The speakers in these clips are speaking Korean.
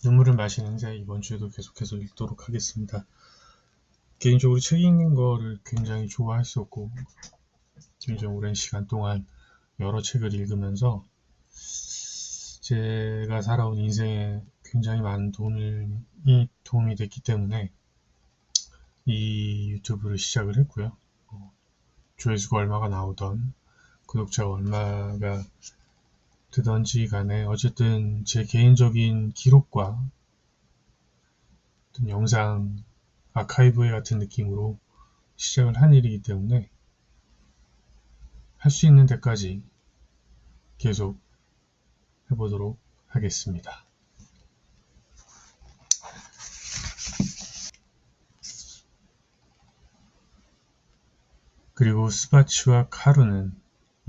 눈물을 마시는 새 이번 주에도 계속해서 읽도록 하겠습니다. 개인적으로 책 읽는 거를 굉장히 좋아했었고 굉장히 오랜 시간 동안 여러 책을 읽으면서 제가 살아온 인생에 굉장히 많은 도움이 됐기 때문에 이 유튜브를 시작을 했고요. 조회수가 얼마가 나오던 구독자가 얼마가 되던지 간에 어쨌든 제 개인적인 기록과 어떤 영상 아카이브 같은 느낌으로 시작을 한 일이기 때문에 할 수 있는 데까지 계속 해보도록 하겠습니다. 그리고 스바치와 카루는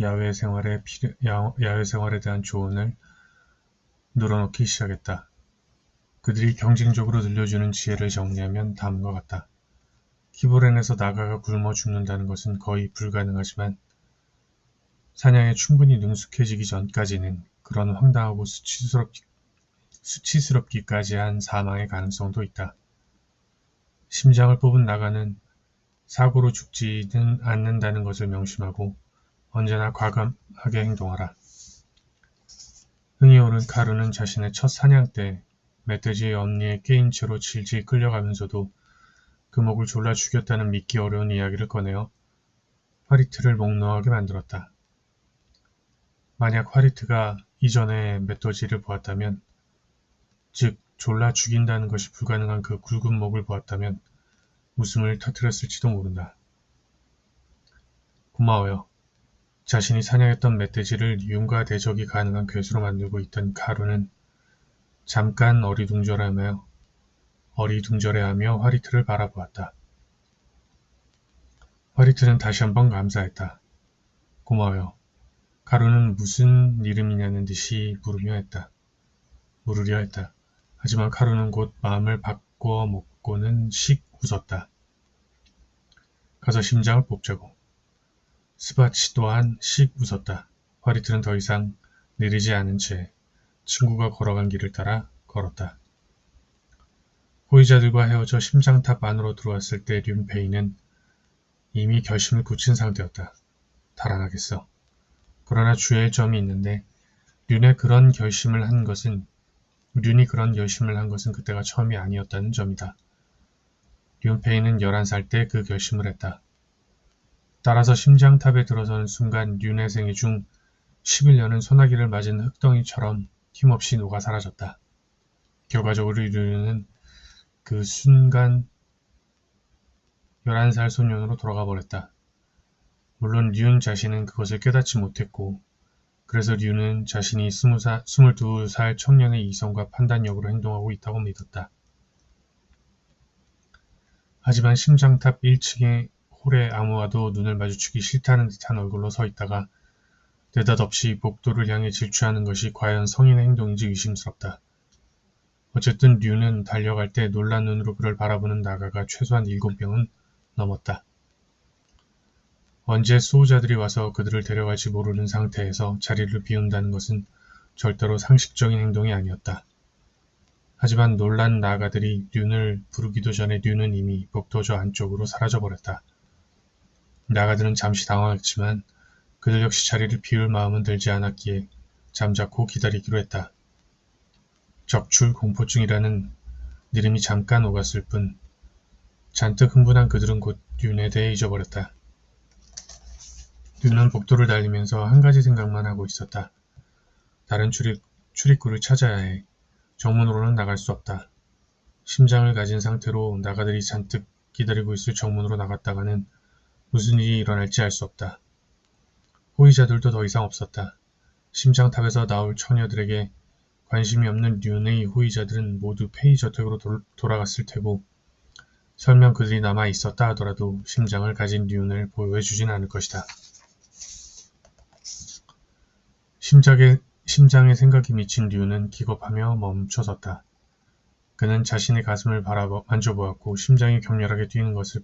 야외 생활에 대한 조언을 늘어놓기 시작했다. 그들이 경쟁적으로 늘려주는 지혜를 정리하면 다음과 같다. 키보렌에서 나가가 굶어 죽는다는 것은 거의 불가능하지만 사냥에 충분히 능숙해지기 전까지는 그런 황당하고 수치스럽기까지 한 사망의 가능성도 있다. 심장을 뽑은 나가는 사고로 죽지는 않는다는 것을 명심하고 언제나 과감하게 행동하라. 흥이 오른 카루는 자신의 첫 사냥 때 멧돼지의 엄니에 깨인 채로 질질 끌려가면서도 그 목을 졸라 죽였다는 믿기 어려운 이야기를 꺼내어 화리트를 목 놓아하게 만들었다. 만약 화리트가 이전에 멧돼지를 보았다면, 즉 졸라 죽인다는 것이 불가능한 그 굵은 목을 보았다면 웃음을 터뜨렸을지도 모른다. 고마워요. 자신이 사냥했던 멧돼지를 윤과 대적이 가능한 괴수로 만들고 있던 카루는 잠깐 어리둥절해하며 화리트를 바라보았다. 화리트는 다시 한번 감사했다. 고마워요. 카루는 무슨 이름이냐는 듯이 물으려 했다. 하지만 카루는 곧 마음을 바꿔 먹고는 씩 웃었다. 가서 심장을 뽑자고. 스바치 또한 씩 웃었다. 화리트는 더 이상 느리지 않은 채 친구가 걸어간 길을 따라 걸었다. 호위자들과 헤어져 심장탑 안으로 들어왔을 때 륜페이는 이미 결심을 굳힌 상태였다. 달아나겠어. 그러나 주의할 점이 있는데 륜이 그런 결심을 한 것은 그때가 처음이 아니었다는 점이다. 륜페이는 11살 때 그 결심을 했다. 따라서 심장탑에 들어서는 순간 륜의 생애 중 11년은 소나기를 맞은 흙덩이처럼 힘없이 녹아 사라졌다. 결과적으로 륜은 그 순간 11살 소년으로 돌아가 버렸다. 물론 륜 자신은 그것을 깨닫지 못했고 그래서 륜은 자신이 22살 청년의 이성과 판단력으로 행동하고 있다고 믿었다. 하지만 심장탑 1층의 홀에 아무와도 눈을 마주치기 싫다는 듯한 얼굴로 서 있다가 느닷없이 복도를 향해 질주하는 것이 과연 성인의 행동인지 의심스럽다. 어쨌든 류는 달려갈 때 놀란 눈으로 그를 바라보는 나가가 최소한 7명은 넘었다. 언제 수호자들이 와서 그들을 데려갈지 모르는 상태에서 자리를 비운다는 것은 절대로 상식적인 행동이 아니었다. 하지만 놀란 나가들이 류를 부르기도 전에 류는 이미 복도 저 안쪽으로 사라져버렸다. 나가들은 잠시 당황했지만 그들 역시 자리를 비울 마음은 들지 않았기에 잠자코 기다리기로 했다. 적출 공포증이라는 느낌이 잠깐 오갔을 뿐 잔뜩 흥분한 그들은 곧 륜에 대해 잊어버렸다. 륜은 복도를 달리면서 한 가지 생각만 하고 있었다. 다른 출입구를 찾아야 해. 정문으로는 나갈 수 없다. 심장을 가진 상태로 나가들이 잔뜩 기다리고 있을 정문으로 나갔다가는 무슨 일이 일어날지 알 수 없다. 호위자들도 더 이상 없었다. 심장탑에서 나올 처녀들에게 관심이 없는 륜의 호위자들은 모두 페이 저택으로 돌아갔을 테고 설령 그들이 남아 있었다 하더라도 심장을 가진 륜을 보호해주진 않을 것이다. 심장에 생각이 미친 륜은 기겁하며 멈춰섰다. 그는 자신의 가슴을 만져보았고 심장이 격렬하게 뛰는 것을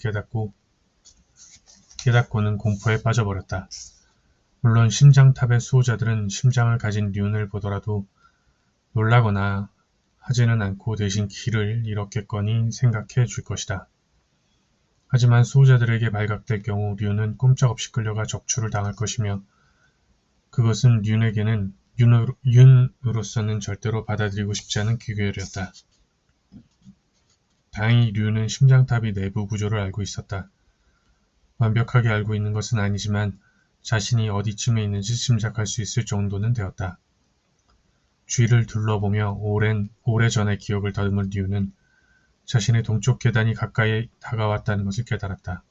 깨닫고는 공포에 빠져버렸다. 물론 심장탑의 수호자들은 심장을 가진 륜을 보더라도 놀라거나 하지는 않고 대신 길을 잃었겠거니 생각해 줄 것이다. 하지만 수호자들에게 발각될 경우 류는 꼼짝없이 끌려가 적출을 당할 것이며 그것은 륜에게는 윤으로서는 절대로 받아들이고 싶지 않은 귀결이었다. 다행히 류는 심장탑의 내부 구조를 알고 있었다. 완벽하게 알고 있는 것은 아니지만 자신이 어디쯤에 있는지 짐작할 수 있을 정도는 되었다. 주위를 둘러보며 오래전의 기억을 더듬은 류는 자신의 동쪽 계단이 가까이 다가왔다는 것을 깨달았다.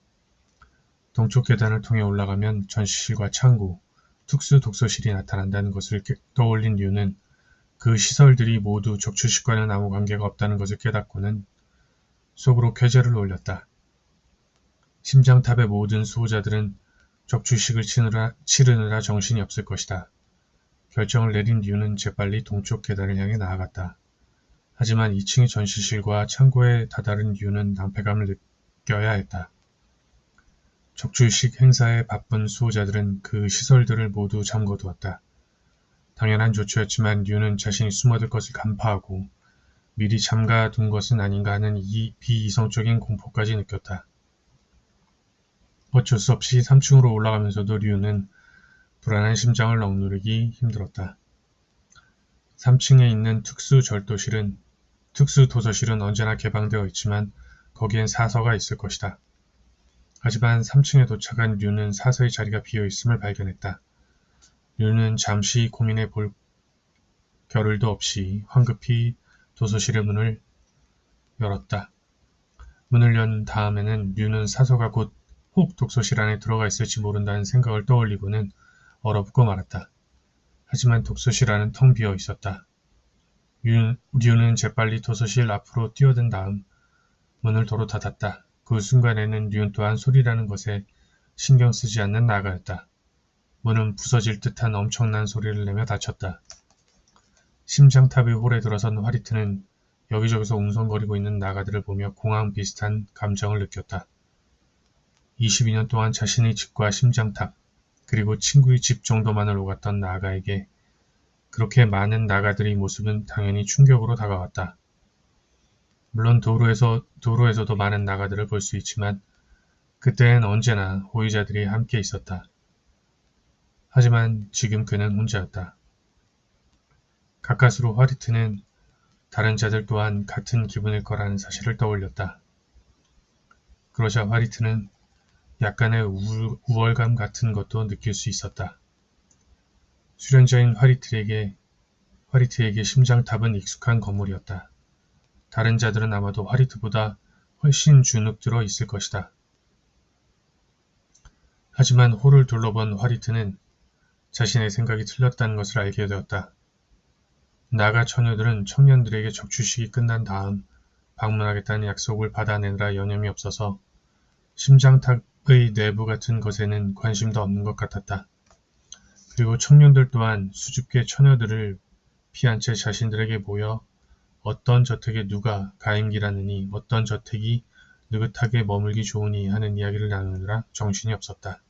동쪽 계단을 통해 올라가면 전시실과 창구, 특수 독서실이 나타난다는 것을 떠올린 류는 그 시설들이 모두 적추식과는 아무 관계가 없다는 것을 깨닫고는 속으로 쾌재를 올렸다. 심장탑의 모든 수호자들은 적추식을 치르느라 정신이 없을 것이다. 결정을 내린 류는 재빨리 동쪽 계단을 향해 나아갔다. 하지만 2층의 전시실과 창고에 다다른 류는 낭패감을 느껴야 했다. 적추식 행사에 바쁜 수호자들은 그 시설들을 모두 잠궈두었다. 당연한 조치였지만 류는 자신이 숨어들 것을 간파하고 미리 잠가둔 것은 아닌가 하는 비이성적인 공포까지 느꼈다. 어쩔 수 없이 3층으로 올라가면서도 류는 불안한 심장을 억누르기 힘들었다. 3층에 있는 특수 도서실은 언제나 개방되어 있지만 거기엔 사서가 있을 것이다. 하지만 3층에 도착한 류는 사서의 자리가 비어 있음을 발견했다. 류는 잠시 고민해 볼 겨를도 없이 황급히 도서실의 문을 열었다. 문을 연 다음에는 류는 사서가 곧 혹 독서실 안에 들어가 있을지 모른다는 생각을 떠올리고는 얼어붙고 말았다. 하지만 독서실 안은 텅 비어 있었다. 류는 재빨리 도서실 앞으로 뛰어든 다음 문을 도로 닫았다. 그 순간에는 류 또한 소리라는 것에 신경 쓰지 않는 나가였다. 문은 부서질 듯한 엄청난 소리를 내며 닫혔다. 심장탑의 홀에 들어선 화리트는 여기저기서 웅성거리고 있는 나가들을 보며 공황 비슷한 감정을 느꼈다. 22년 동안 자신의 집과 심장탑, 그리고 친구의 집 정도만을 오갔던 나가에게 그렇게 많은 나가들의 모습은 당연히 충격으로 다가왔다. 물론 도로에서도 많은 나가들을 볼 수 있지만 그때엔 언제나 호위자들이 함께 있었다. 하지만 지금 그는 혼자였다. 가까스로 화리트는 다른 자들 또한 같은 기분일 거라는 사실을 떠올렸다. 그러자 화리트는 약간의 우월감 같은 것도 느낄 수 있었다. 수련자인 화리트에게 심장탑은 익숙한 건물이었다. 다른 자들은 아마도 화리트보다 훨씬 주눅들어 있을 것이다. 하지만 홀을 둘러본 화리트는 자신의 생각이 틀렸다는 것을 알게 되었다. 나가 처녀들은 청년들에게 적추식이 끝난 다음 방문하겠다는 약속을 받아내느라 여념이 없어서 심장탑의 내부 같은 것에는 관심도 없는 것 같았다. 그리고 청년들 또한 수줍게 처녀들을 피한 채 자신들에게 모여 어떤 저택에 누가 가임기라느니 어떤 저택이 느긋하게 머물기 좋으니 하는 이야기를 나누느라 정신이 없었다.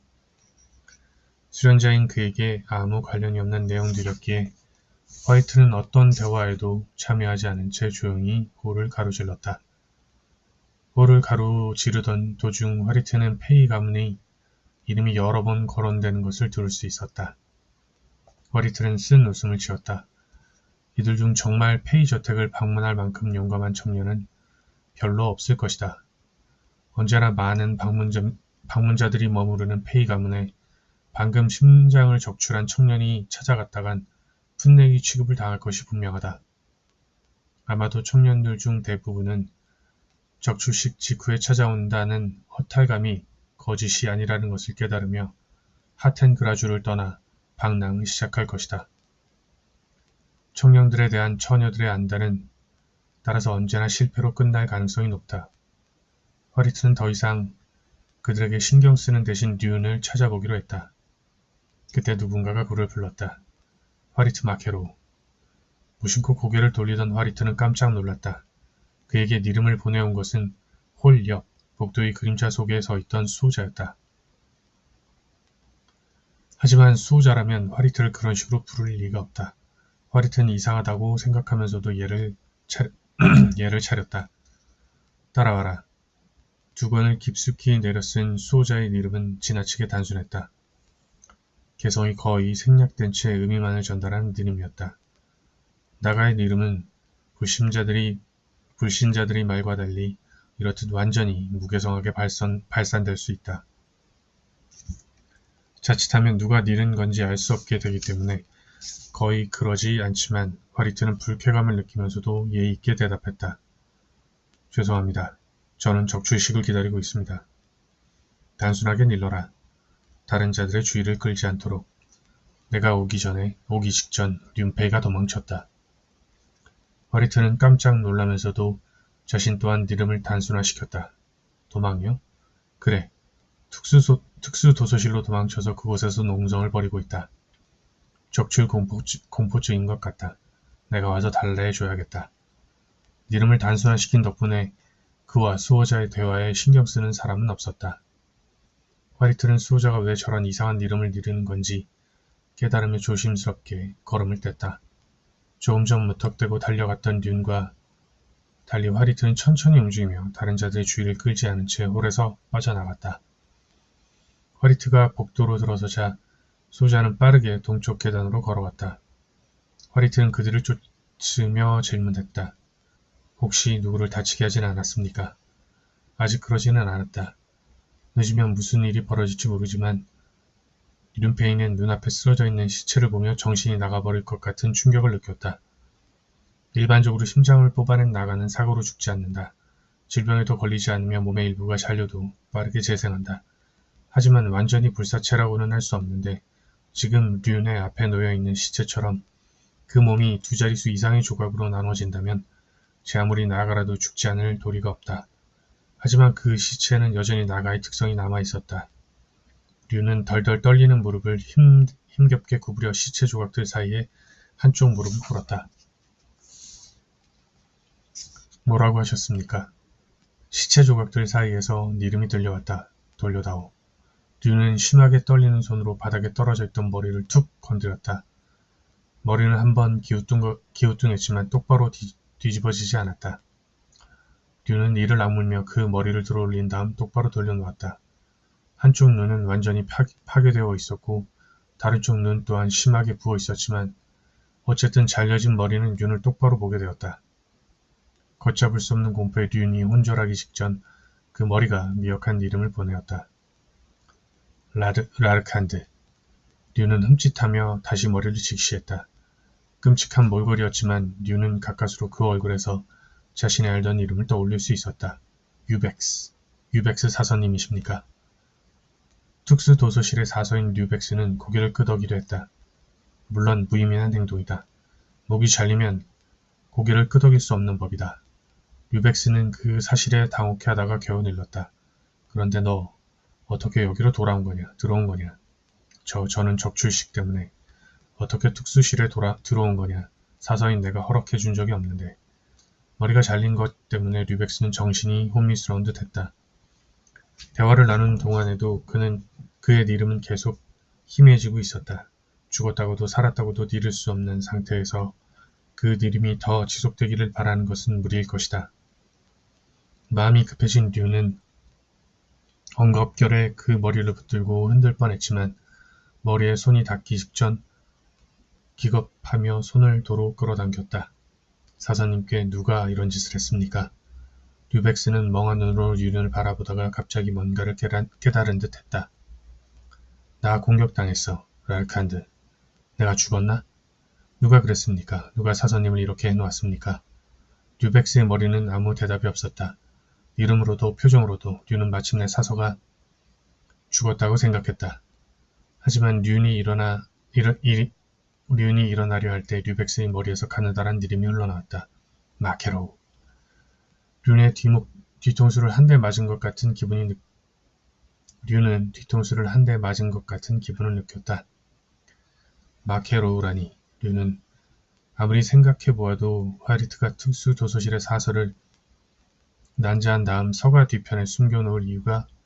수련자인 그에게 아무 관련이 없는 내용들이었기에 화이트는 어떤 대화에도 참여하지 않은 채 조용히 홀을 가로질렀다. 홀을 가로지르던 도중 화이트는 페이 가문의 이름이 여러 번 거론되는 것을 들을 수 있었다. 화이트는 쓴 웃음을 지었다. 이들 중 정말 페이 저택을 방문할 만큼 용감한 청년은 별로 없을 것이다. 언제나 많은 방문자들이 머무르는 페이 가문에 방금 심장을 적출한 청년이 찾아갔다간 풋내기 취급을 당할 것이 분명하다. 아마도 청년들 중 대부분은 적출식 직후에 찾아온다는 허탈감이 거짓이 아니라는 것을 깨달으며 하텐그라주를 떠나 방랑을 시작할 것이다. 청년들에 대한 처녀들의 안달은 따라서 언제나 실패로 끝날 가능성이 높다. 화리트는 더 이상 그들에게 신경 쓰는 대신 류를 찾아보기로 했다. 그때 누군가가 그를 불렀다. 화리트 마케로. 무심코 고개를 돌리던 화리트는 깜짝 놀랐다. 그에게 이름을 보내온 것은 홀 옆 복도의 그림자 속에 서 있던 수호자였다. 하지만 수호자라면 화리트를 그런 식으로 부를 리가 없다. 화리트는 이상하다고 생각하면서도 얘를 얘를 차렸다. 따라와라. 두 권을 깊숙이 내려쓴 수호자의 이름은 지나치게 단순했다. 개성이 거의 생략된 채 의미만을 전달하는 이름이었다. 나가의 이름은 불신자들이 말과 달리 이렇듯 완전히 무개성하게 발산될 수 있다. 자칫하면 누가 잃은 건지 알 수 없게 되기 때문에 거의 그러지 않지만 화리트는 불쾌감을 느끼면서도 예의 있게 대답했다. 죄송합니다. 저는 적출식을 기다리고 있습니다. 단순하게 일러라. 다른 자들의 주의를 끌지 않도록. 내가 오기 직전 륜페이가 도망쳤다. 화리트는 깜짝 놀라면서도 자신 또한 이름을 단순화시켰다. 도망요? 그래. 특수도서실로 도망쳐서 그곳에서 농성을 벌이고 있다. 적출 공포증인 것 같다. 내가 와서 달래줘야겠다. 이름을 단순화시킨 덕분에 그와 수호자의 대화에 신경 쓰는 사람은 없었다. 화리트는 수호자가 왜 저런 이상한 이름을 잃은 건지 깨달으며 조심스럽게 걸음을 뗐다. 조금 전 무턱대고 달려갔던 륜과 달리 화리트는 천천히 움직이며 다른 자들의 주의를 끌지 않은 채 홀에서 빠져나갔다. 화리트가 복도로 들어서자 수호자는 빠르게 동쪽 계단으로 걸어왔다. 화리트는 그들을 쫓으며 질문했다. 혹시 누구를 다치게 하진 않았습니까? 아직 그러지는 않았다. 늦으면 무슨 일이 벌어질지 모르지만 륜페이는 눈앞에 쓰러져 있는 시체를 보며 정신이 나가버릴 것 같은 충격을 느꼈다. 일반적으로 심장을 뽑아낸 나가는 사고로 죽지 않는다. 질병에도 걸리지 않으며 몸의 일부가 잘려도 빠르게 재생한다. 하지만 완전히 불사체라고는 할 수 없는데 지금 륜의 앞에 놓여있는 시체처럼 그 몸이 두 자릿수 이상의 조각으로 나눠진다면 제 아무리 나가라도 죽지 않을 도리가 없다. 하지만 그 시체는 여전히 나가의 특성이 남아있었다. 륜은 덜덜 떨리는 무릎을 힘겹게 구부려 시체 조각들 사이에 한쪽 무릎을 꿇었다. 뭐라고 하셨습니까? 시체 조각들 사이에서 이름이 들려왔다. 돌려다오. 륜은 심하게 떨리는 손으로 바닥에 떨어져 있던 머리를 툭 건드렸다. 머리는 한번 기우뚱했지만 똑바로 뒤집어지지 않았다. 륜은 이를 악물며 그 머리를 들어올린 다음 똑바로 돌려놓았다. 한쪽 눈은 완전히 파괴되어 있었고 다른 쪽 눈 또한 심하게 부어 있었지만 어쨌든 잘려진 머리는 륜을 똑바로 보게 되었다. 걷잡을 수 없는 공포에 륜이 혼절하기 직전 그 머리가 미역한 이름을 보내었다. 라르칸드. 륜은 흠칫하며 다시 머리를 직시했다. 끔찍한 몰골이었지만 륜은 가까스로 그 얼굴에서 자신이 알던 이름을 떠올릴 수 있었다. 유백스 사서님이십니까? 특수도서실의 사서인 류백스는 고개를 끄덕이려 했다. 물론 무의미한 행동이다. 목이 잘리면 고개를 끄덕일 수 없는 법이다. 류백스는 그 사실에 당혹해하다가 겨우 일렀다. 그런데 너 어떻게 여기로 들어온 거냐? 저는 적출식 때문에. 어떻게 특수실에 들어온 거냐? 사서인 내가 허락해 준 적이 없는데. 머리가 잘린 것 때문에 류백스는 정신이 혼미스러운 듯 했다. 대화를 나누는 동안에도 그의 이름은 계속 희미해지고 있었다. 죽었다고도 살았다고도 잃을 수 없는 상태에서 그 이름이 더 지속되기를 바라는 것은 무리일 것이다. 마음이 급해진 류는 엉겁결에 그 머리를 붙들고 흔들 뻔했지만 머리에 손이 닿기 직전 기겁하며 손을 도로 끌어당겼다. 사사님께 누가 이런 짓을 했습니까? 류백스는 멍한 눈으로 류를 바라보다가 갑자기 뭔가를 깨달은 듯 했다. 나 공격당했어, 랄칸드. 내가 죽었나? 누가 그랬습니까? 누가 사사님을 이렇게 해놓았습니까? 류백스의 머리는 아무 대답이 없었다. 이름으로도 표정으로도 류는 마침내 사서가 죽었다고 생각했다. 하지만 륜이 일어나려 할 때 류백스의 머리에서 가느다란 이름이 흘러나왔다. 마케로우. 륜의 뒤통수를 한 대 맞은 것 같은 류는 뒤통수를 한 대 맞은 것 같은 기분을 느꼈다. 마케로우라니. 류는 아무리 생각해보아도 화리트가 특수도서실의 사서를 난자한 다음 서가 뒤편에 숨겨놓을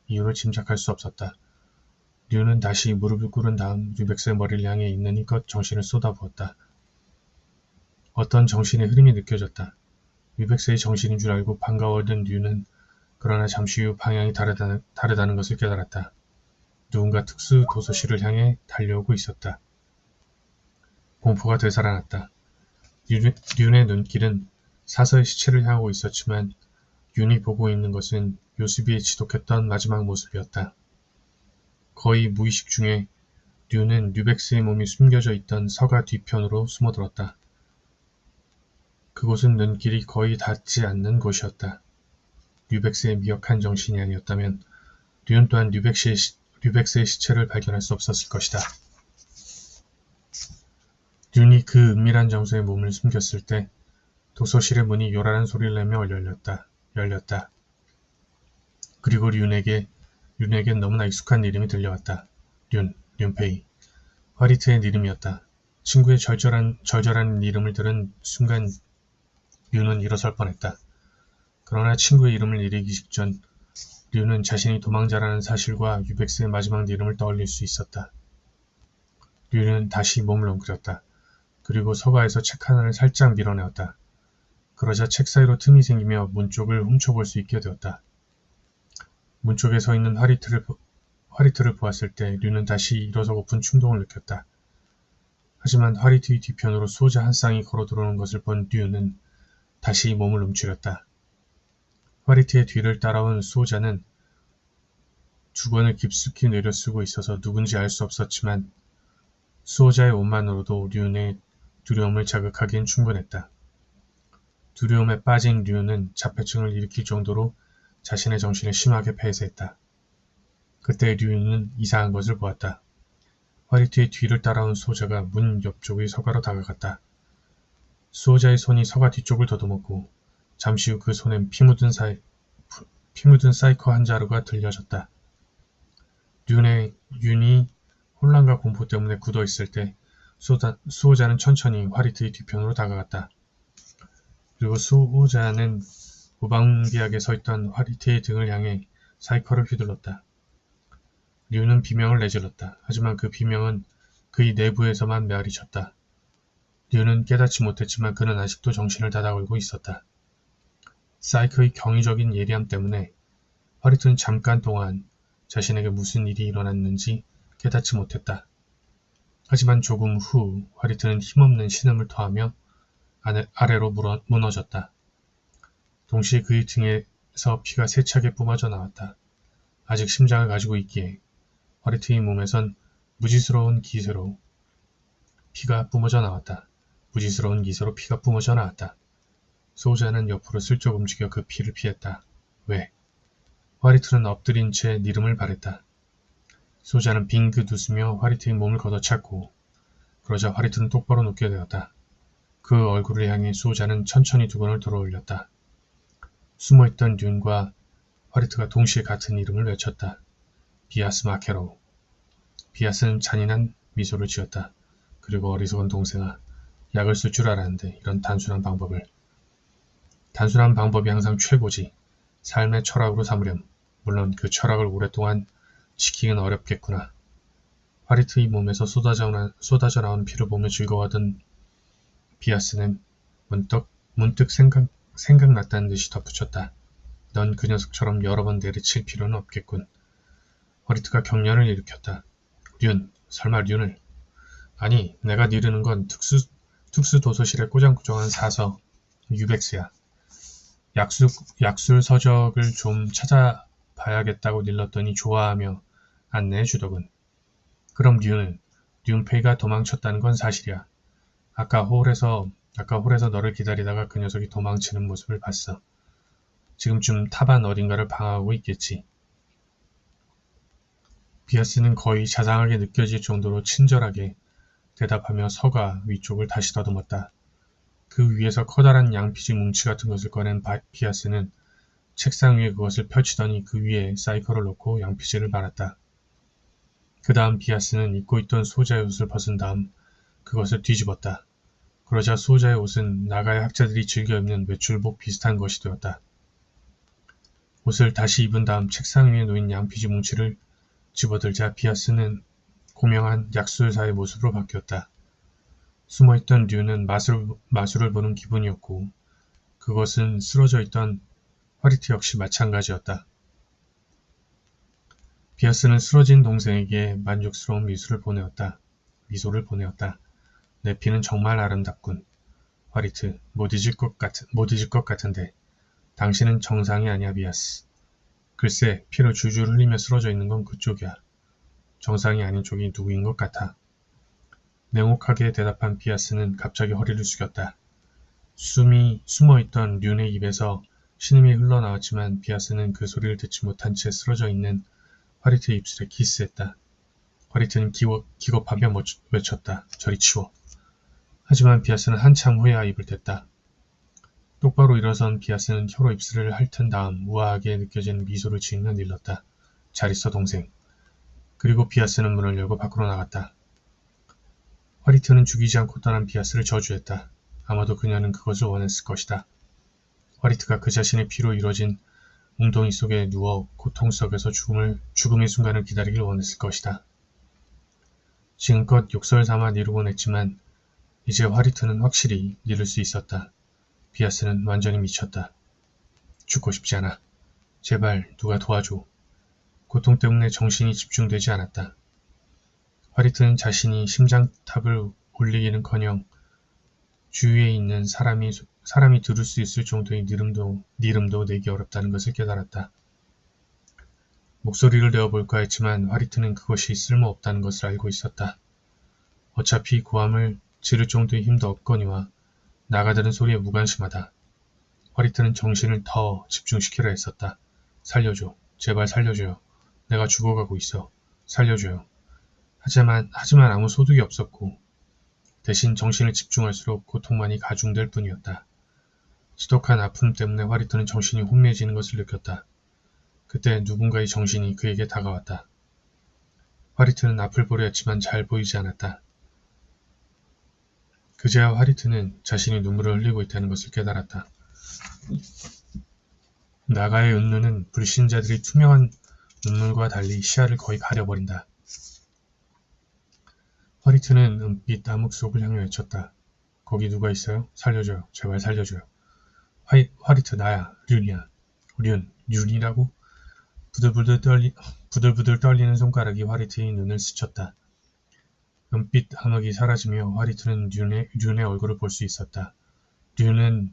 이유를 짐작할 수 없었다. 류는 다시 무릎을 꿇은 다음 류백스의 머리를 향해 있는 힘껏 정신을 쏟아부었다. 어떤 정신의 흐름이 느껴졌다. 유백스의 정신인 줄 알고 반가워하던 류는 그러나 잠시 후 방향이 다르다는 것을 깨달았다. 누군가 특수 도서실을 향해 달려오고 있었다. 공포가 되살아났다. 륜의 눈길은 사서의 시체를 향하고 있었지만 륜이 보고 있는 것은 요수비의 지독했던 마지막 모습이었다. 거의 무의식 중에 륜은 류백스의 몸이 숨겨져 있던 서가 뒤편으로 숨어들었다. 그곳은 눈길이 거의 닿지 않는 곳이었다. 류백스의 미약한 정신이 아니었다면 륜 또한 류백스의 시체를 발견할 수 없었을 것이다. 륜이 그 은밀한 장소에 몸을 숨겼을 때 도서실의 문이 요란한 소리를 내며 열렸다. 그리고 륜에겐 너무나 익숙한 이름이 들려왔다. 륜페이. 화리트의 이름이었다. 친구의 절절한 이름을 들은 순간 륜은 일어설 뻔했다. 그러나 친구의 이름을 이르기 직전 륜은 자신이 도망자라는 사실과 유백스의 마지막 이름을 떠올릴 수 있었다. 륜은 다시 몸을 웅크렸다. 그리고 서가에서 책 하나를 살짝 밀어내었다. 그러자 책 사이로 틈이 생기며 문 쪽을 훔쳐볼 수 있게 되었다. 문 쪽에 서 있는 화리트를 보았을 때 류는 다시 일어서고픈 충동을 느꼈다. 하지만 화리트의 뒤편으로 수호자 한 쌍이 걸어 들어오는 것을 본 류는 다시 몸을 움츠렸다. 화리트의 뒤를 따라온 수호자는 주권을 깊숙이 내려쓰고 있어서 누군지 알 수 없었지만 수호자의 옷만으로도 류의 두려움을 자극하기엔 충분했다. 두려움에 빠진 류는 자폐증을 일으킬 정도로 자신의 정신을 심하게 폐쇄했다. 그때 류는 이상한 것을 보았다. 화리트의 뒤를 따라온 수호자가 문 옆쪽의 서가로 다가갔다. 수호자의 손이 서가 뒤쪽을 더듬었고 잠시 후 그 손엔 피 묻은 사이코 한 자루가 들려졌다. 륜이 혼란과 공포 때문에 굳어있을 때 수호자는 천천히 화리트의 뒤편으로 다가갔다. 그리고 수호자는 무방비하게 서있던 화리트의 등을 향해 사이코를 휘둘렀다. 류는 비명을 내질렀다. 하지만 그 비명은 그의 내부에서만 메아리 쳤다. 류는 깨닫지 못했지만 그는 아직도 정신을 다다걸고 있었다. 사이코의 경이적인 예리함 때문에 화리트는 잠깐 동안 자신에게 무슨 일이 일어났는지 깨닫지 못했다. 하지만 조금 후 화리트는 힘없는 신음을 토하며 아래로 무너졌다. 동시에 그의 등에서 피가 세차게 뿜어져 나왔다. 아직 심장을 가지고 있기에 화리트의 몸에선 무지스러운 기세로 피가 뿜어져 나왔다. 무지스러운 기세로 피가 뿜어져 나왔다. 수호자는 옆으로 슬쩍 움직여 그 피를 피했다. 왜? 화리트는 엎드린 채 니름을 바랬다. 수호자는 빙긋 웃으며 화리트의 몸을 걷어찼고 그러자 화리트는 똑바로 눕게 되었다. 그 얼굴을 향해 수호자는 천천히 두 번을 들어올렸다. 숨어있던 륜과 화리트가 동시에 같은 이름을 외쳤다. 비아스 마케로우. 비아스는 잔인한 미소를 지었다. 그리고 어리석은 동생아, 약을 쓸 줄 알았는데 이런 단순한 방법이 항상 최고지. 삶의 철학으로 삼으렴. 물론 그 철학을 오랫동안 지키긴 어렵겠구나. 화리트의 몸에서 쏟아져 나온 피를 보며 즐거워하던 비아스는 문득 생각났다는 듯이 덧붙였다. 넌 그 녀석처럼 여러 번 내리칠 필요는 없겠군. 화리트가 경련을 일으켰다. 설마 륜을? 아니, 내가 니르는 건 특수 도서실에 꼬장꼬장한 사서 유백스야. 약술 서적을 좀 찾아봐야겠다고 일렀더니 좋아하며 안내해 주더군. 그럼 륜페이가 도망쳤다는 건 사실이야. 아까 홀에서 너를 기다리다가 그 녀석이 도망치는 모습을 봤어. 지금쯤 탑안 어딘가를 방황하고 있겠지. 비아스는 거의 자상하게 느껴질 정도로 친절하게 대답하며 서가 위쪽을 다시 더듬었다. 그 위에서 커다란 양피지 뭉치 같은 것을 꺼낸 비아스는 책상 위에 그것을 펼치더니 그 위에 사이코를 놓고 양피지를 말았다. 그 다음 비아스는 입고 있던 수호자의 옷을 벗은 다음 그것을 뒤집었다. 그러자 수호자의 옷은 나가의 학자들이 즐겨 입는 외출복 비슷한 것이 되었다. 옷을 다시 입은 다음 책상 위에 놓인 양피지 뭉치를 집어들자 비아스는 고명한 약술사의 모습으로 바뀌었다. 숨어있던 류는 마술을 보는 기분이었고 그것은 쓰러져 있던 화리트 역시 마찬가지였다. 비아스는 쓰러진 동생에게 만족스러운 미소를 보내었다. 내 피는 정말 아름답군. 화리트, 못 잊을 것 같은데. 당신은 정상이 아니야, 비아스. 글쎄, 피를 줄줄 흘리며 쓰러져 있는 건 그쪽이야. 정상이 아닌 쪽이 누구인 것 같아. 냉혹하게 대답한 비아스는 갑자기 허리를 숙였다. 숨이 숨어있던 륜의 입에서 신음이 흘러나왔지만 비아스는 그 소리를 듣지 못한 채 쓰러져 있는 화리트의 입술에 키스했다. 화리트는 기겁하며 외쳤다. 저리 치워. 하지만 비아스는 한참 후에야 입을 댔다. 똑바로 일어선 비아스는 혀로 입술을 핥은 다음 우아하게 느껴지는 미소를 지으며 일렀다. 잘 있어 동생. 그리고 비아스는 문을 열고 밖으로 나갔다. 화리트는 죽이지 않고 떠난 비아스를 저주했다. 아마도 그녀는 그것을 원했을 것이다. 화리트가 그 자신의 피로 이루어진 웅덩이 속에 누워 고통 속에서 죽음의 순간을 기다리길 원했을 것이다. 지금껏 욕설 삼아 미루곤 했지만 이제 화리트는 확실히 미룰 수 있었다. 비아스는 완전히 미쳤다. 죽고 싶지 않아. 제발 누가 도와줘. 고통 때문에 정신이 집중되지 않았다. 화리트는 자신이 심장탑을 올리기는커녕 주위에 있는 사람이 들을 수 있을 정도의 니름도 내기 어렵다는 것을 깨달았다. 목소리를 내어볼까 했지만 화리트는 그것이 쓸모없다는 것을 알고 있었다. 어차피 고함을 지를 정도의 힘도 없거니와 나가드는 소리에 무관심하다. 화리트는 정신을 더 집중시키려 했었다. 살려줘. 제발 살려줘요. 내가 죽어가고 있어. 살려줘요. 하지만 아무 소득이 없었고 대신 정신을 집중할수록 고통만이 가중될 뿐이었다. 지독한 아픔 때문에 화리트는 정신이 혼미해지는 것을 느꼈다. 그때 누군가의 정신이 그에게 다가왔다. 화리트는 앞을 보려 했지만 잘 보이지 않았다. 그제야 화리트는 자신이 눈물을 흘리고 있다는 것을 깨달았다. 나가의 은눈은 불신자들이 투명한 눈물과 달리 시야를 거의 가려버린다. 화리트는 은빛 암흑 속을 향해 외쳤다. 거기 누가 있어요? 살려줘요. 제발 살려줘요. 화리트 나야. 륜이야. 륜이라고? 부들부들 떨리는 손가락이 화리트의 눈을 스쳤다. 은빛 암흑이 사라지며 화리트는 륜의 얼굴을 볼 수 있었다. 륜은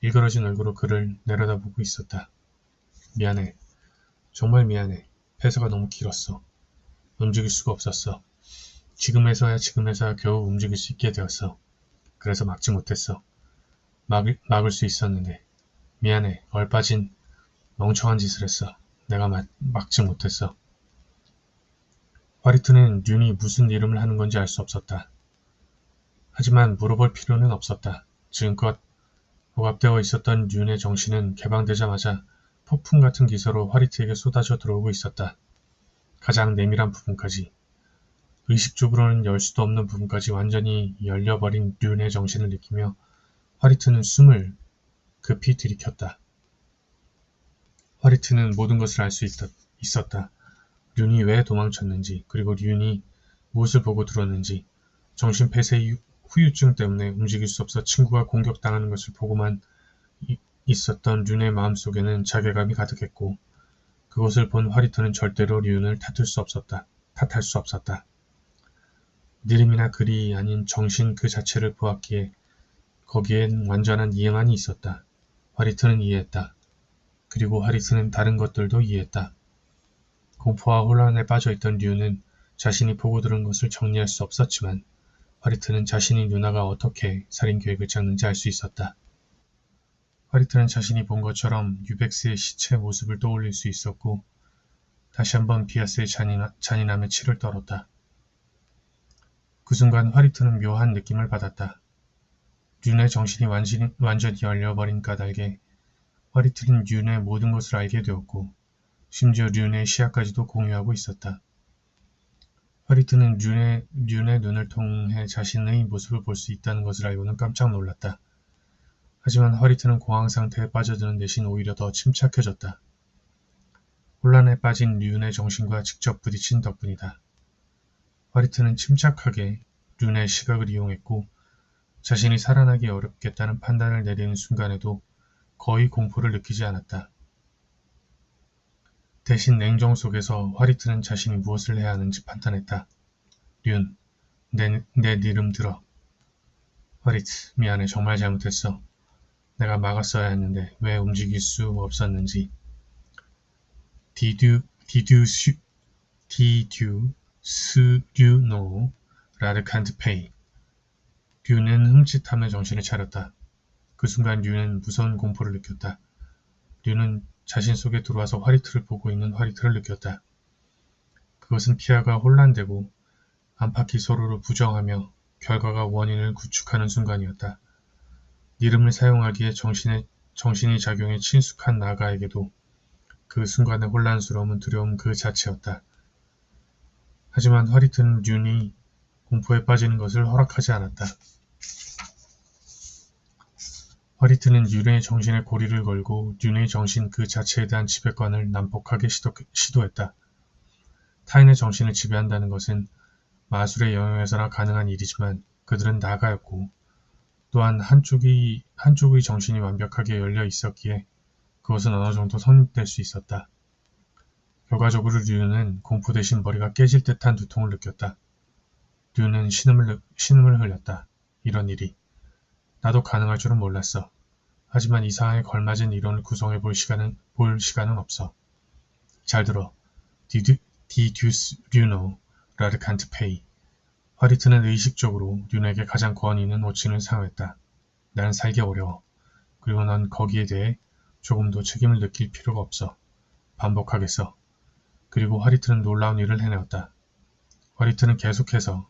일그러진 얼굴로 그를 내려다보고 있었다. 미안해. 정말 미안해. 폐사가 너무 길었어. 움직일 수가 없었어. 지금에서야 겨우 움직일 수 있게 되었어. 그래서 막지 못했어. 막을 수 있었는데. 미안해. 얼빠진 멍청한 짓을 했어. 내가 막지 못했어. 화리트는 륜이 무슨 이름을 하는 건지 알 수 없었다. 하지만 물어볼 필요는 없었다. 지금껏 억압되어 있었던 륜의 정신은 개방되자마자 폭풍 같은 기세로 화리트에게 쏟아져 들어오고 있었다. 가장 내밀한 부분까지. 의식적으로는 열 수도 없는 부분까지 완전히 열려버린 륜의 정신을 느끼며 화리트는 숨을 급히 들이켰다. 화리트는 모든 것을 알 수 있었다. 륜이 왜 도망쳤는지, 그리고 륜이 무엇을 보고 들었는지, 정신폐쇄의 후유증 때문에 움직일 수 없어 친구가 공격당하는 것을 보고만 있었던 륜의 마음속에는 자괴감이 가득했고, 그것을 본 화리트는 절대로 륜을 탓할 수 없었다. 니름이나 글이 아닌 정신 그 자체를 보았기에 거기엔 완전한 이해만이 있었다. 화리트는 이해했다. 그리고 화리트는 다른 것들도 이해했다. 공포와 혼란에 빠져있던 류는 자신이 보고 들은 것을 정리할 수 없었지만 화리트는 자신이 누나가 어떻게 살인계획을 짰는지 알 수 있었다. 화리트는 자신이 본 것처럼 유백스의 시체 모습을 떠올릴 수 있었고 다시 한번 비아스의 잔인함에 치를 떨었다. 그 순간 화리트는 묘한 느낌을 받았다. 륜의 정신이 완전히 열려버린 까닭에 화리트는 륜의 모든 것을 알게 되었고 심지어 륜의 시야까지도 공유하고 있었다. 화리트는 륜의 눈을 통해 자신의 모습을 볼 수 있다는 것을 알고는 깜짝 놀랐다. 하지만 화리트는 공황 상태에 빠져드는 대신 오히려 더 침착해졌다. 혼란에 빠진 륜의 정신과 직접 부딪힌 덕분이다. 화리트는 침착하게 륜의 시각을 이용했고 자신이 살아나기 어렵겠다는 판단을 내리는 순간에도 거의 공포를 느끼지 않았다. 대신 냉정 속에서 화리트는 자신이 무엇을 해야 하는지 판단했다. 륜, 내 이름 들어. 화리트, 미안해. 정말 잘못했어. 내가 막았어야 했는데 왜 움직일 수 없었는지. Did you know? 라드 can't pay. 류는 흠칫하며 정신을 차렸다. 그 순간 류는 무서운 공포를 느꼈다. 류는 자신 속에 들어와서 화리트를 보고 있는 화리트를 느꼈다. 그것은 피아가 혼란되고 안팎이 서로를 부정하며 결과가 원인을 구축하는 순간이었다. 이름을 사용하기에 정신이 작용해 친숙한 나가에게도 그 순간의 혼란스러움은 두려움 그 자체였다. 하지만 화리트는 륜이 공포에 빠지는 것을 허락하지 않았다. 화리트는 륜의 정신에 고리를 걸고 륜의 정신 그 자체에 대한 지배권을 난폭하게 시도했다. 타인의 정신을 지배한다는 것은 마술의 영역에서나 가능한 일이지만 그들은 나가였고 또한 한쪽의 정신이 완벽하게 열려 있었기에 그것은 어느 정도 성립될 수 있었다. 결과적으로 류는 공포 대신 머리가 깨질 듯한 두통을 느꼈다. 류는 신음을 흘렸다. 이런 일이. 나도 가능할 줄은 몰랐어. 하지만 이 상황에 걸맞은 이론을 구성해 볼 시간은 없어. 잘 들어. Did you know? 라드 can't pay. 화리트는 의식적으로 륜에게 가장 권위 있는 호칭을 사용했다. 나는 살기 어려워. 그리고 넌 거기에 대해 조금도 책임을 느낄 필요가 없어. 반복하겠어. 그리고 화리트는 놀라운 일을 해내었다. 화리트는 계속해서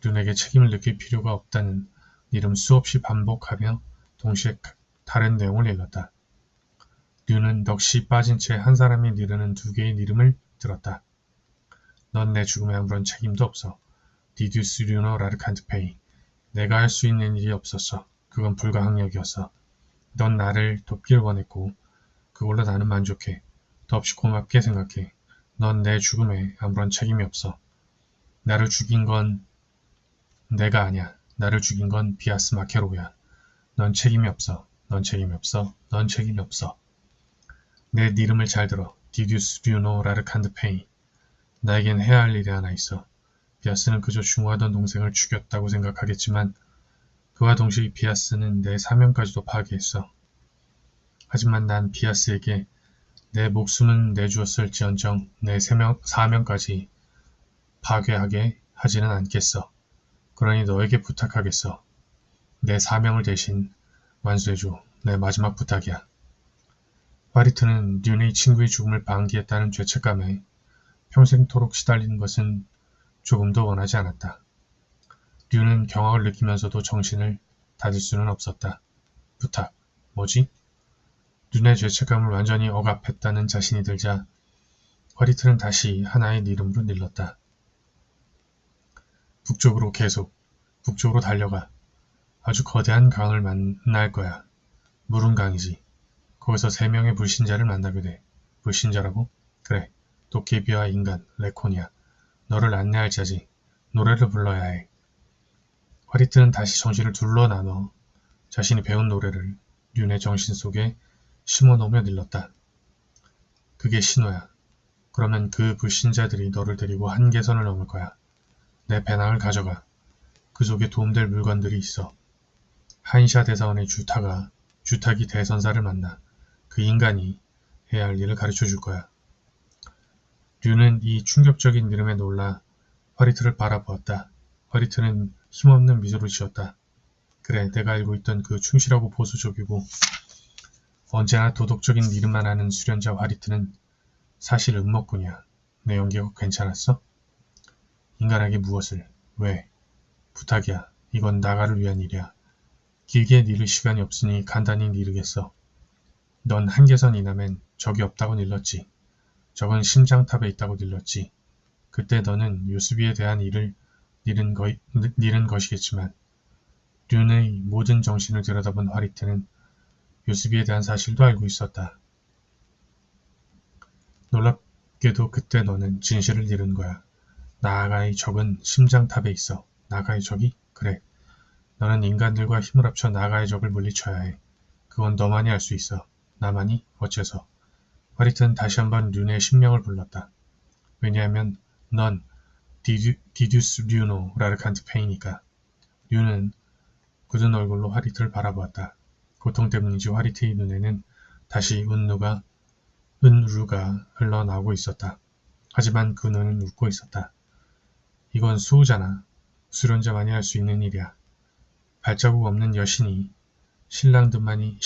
륜에게 책임을 느낄 필요가 없다는 이름 수없이 반복하며 동시에 다른 내용을 읽었다. 륜은 넋이 빠진 채 한 사람이 이르는 두 개의 이름을 들었다. 넌 내 죽음에 아무런 책임도 없어. Did you know? 라드 can't pay. 내가 할 수 있는 일이 없었어. 그건 불가항력이었어. 넌 나를 돕길 원했고 그걸로 나는 만족해. 더없이 고맙게 생각해. 넌 내 죽음에 아무런 책임이 없어. 나를 죽인 건 내가 아니야. 나를 죽인 건 비아스 마케로우야. 넌 책임이 없어. 넌 책임이 없어. 넌 책임이 없어. 내 이름을 잘 들어. Did you know? 라드 can't pay. 나에겐 해야 할 일이 하나 있어. 비아스는 그저 중후하던 동생을 죽였다고 생각하겠지만 그와 동시에 비아스는 내 사명까지도 파괴했어. 하지만 난 비아스에게 내 목숨은 내주었을지언정 내 사명까지 파괴하게 하지는 않겠어. 그러니 너에게 부탁하겠어. 내 사명을 대신 완수해줘. 내 마지막 부탁이야. 화리트는 륜의 친구의 죽음을 방기했다는 죄책감에 평생토록 시달리는 것은 조금도 원하지 않았다. 륜은 경악을 느끼면서도 정신을 다질 수는 없었다. 부탁, 뭐지? 륜의 죄책감을 완전히 억압했다는 자신이 들자 화리트는 다시 하나의 이름으로 일렀다. 북쪽으로 북쪽으로 달려가. 아주 거대한 강을 만날 거야. 물은 강이지. 거기서 3명의 불신자를 만나게 돼. 불신자라고? 그래. 도깨비와 인간, 레코니아. 너를 안내할 자지. 노래를 불러야 해. 화리트는 다시 정신을 둘러 나눠 자신이 배운 노래를 륜의 정신 속에 심어놓으며 일렀다. 그게 신호야. 그러면 그 불신자들이 너를 데리고 한계선을 넘을 거야. 내 배낭을 가져가. 그 속에 도움될 물건들이 있어. 한샤 대사원의 주탁이 대선사를 만나. 그 인간이 해야 할 일을 가르쳐 줄 거야. 류는 이 충격적인 이름에 놀라 화리트를 바라보았다. 화리트는 힘없는 미소를 지었다. 그래, 내가 알고 있던 그 충실하고 보수적이고 언제나 도덕적인 일만 하는 수련자 화리트는 사실 음모꾼이야. 내 연기가 괜찮았어? 인간에게 무엇을? 왜? 부탁이야. 이건 나가를 위한 일이야. 길게 니를 시간이 없으니 간단히 니르겠어. 넌 한계선 이남엔 적이 없다고 일렀지. 적은 심장탑에 있다고 일렀지. 그때 너는 요스비에 대한 일을 잃은 것이겠지만 륜의 모든 정신을 들여다본 화리트는 요스비에 대한 사실도 알고 있었다. 놀랍게도 그때 너는 진실을 잃은 거야. 나아가의 적은 심장탑에 있어. 나아가의 적이? 그래. 너는 인간들과 힘을 합쳐 나아가의 적을 물리쳐야 해. 그건 너만이 할 수 있어. 나만이? 어째서? 화리트는 다시 한번 륜의 신명을 불렀다. 왜냐하면 넌 디듀스 류노 라르칸트 페이니까. 류는 굳은 얼굴로 화리트를 바라보았다. 고통 때문인지 화리트의 눈에는 다시 은루가 흘러나오고 있었다. 하지만 그 눈은 웃고 있었다. 이건 수호잖아. 수련자만이 할 수 있는 일이야. 발자국 없는 여신이 신랑들만이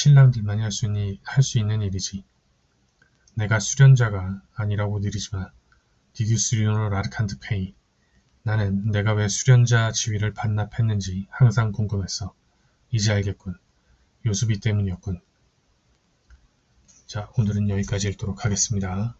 할 수 있는 일이지. 내가 수련자가 아니라고 느리지만 디듀스리노 라르칸트 페이. 나는 내가 왜 수련자 지위를 반납했는지 항상 궁금했어. 이제 알겠군. 요수비 때문이었군. 자, 오늘은 여기까지 읽도록 하겠습니다.